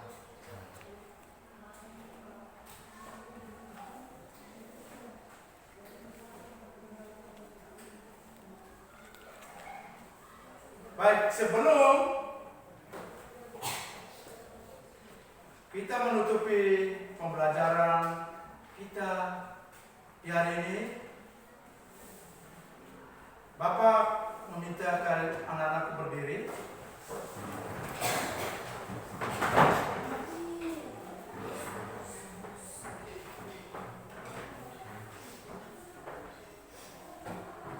Baik, sebelum kita menutupi pembelajaran kita di hari ini, Bapak meminta anak-anak berdiri.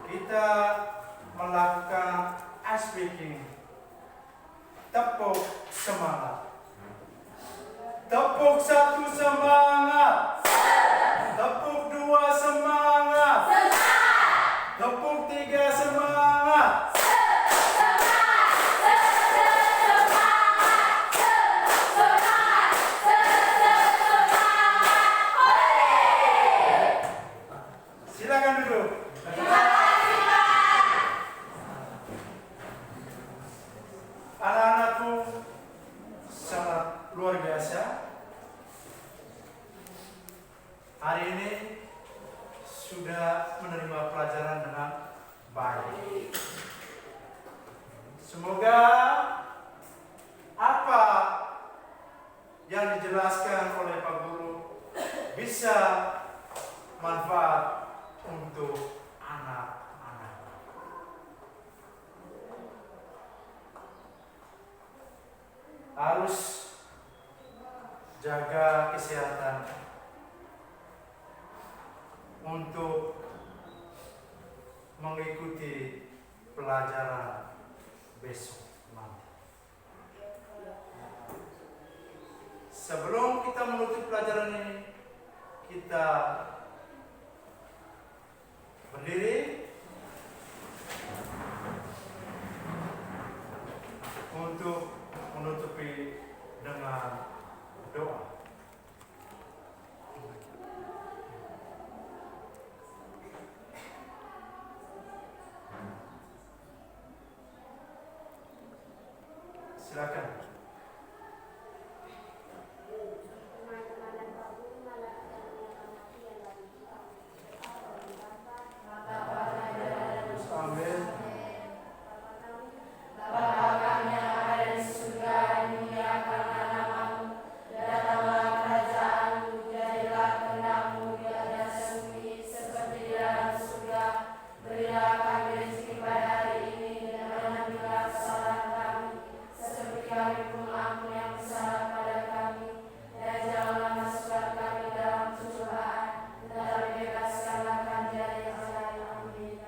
Kita melakukan ice breaking. Tepuk semangat. Tepuk satu semangat. Tepuk dua semangat. Tepuk tiga semangat. Silakan duduk. Anak-anakku sangat luar biasa. Hari ini sudah menerima pelajaran dengan baik. Semoga apa yang dijelaskan oleh Pak Guru bisa manfaat untuk anak-anak. Harus jaga kesehatan untuk mengikuti pelajaran besok nanti. Sebelum kita menutup pelajaran ini, kita berdiri untuk menutupi dengan doa. Silakan. Teman-teman dan Pak Guru, malah kita menghormati yang dari kita. Bapak, Amin. Bapak kami mengampuni yang bersalah pada kami, dan janganlah masukkan kami dalam pencobaan, tetapi bebaskanlah kami dari yang jahat. Amin.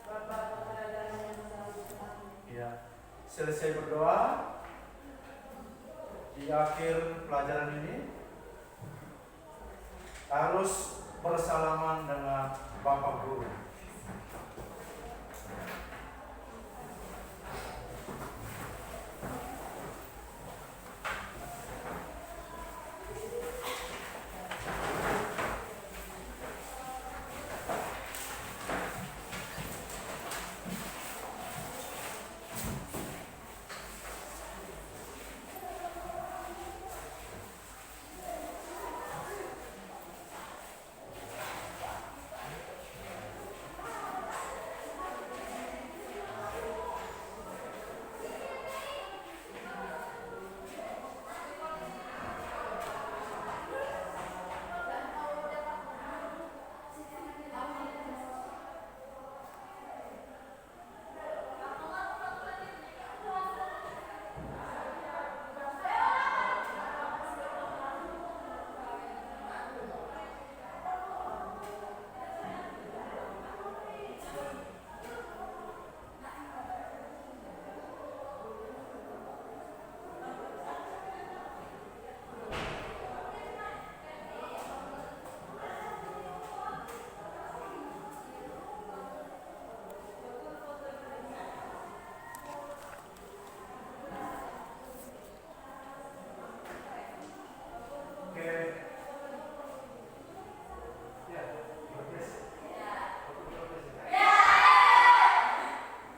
Bapa, Putra, dan Roh Kudus. Amin. Ya, selesai berdoa. Di akhir pelajaran ini harus bersalaman dengan Bapak Guru.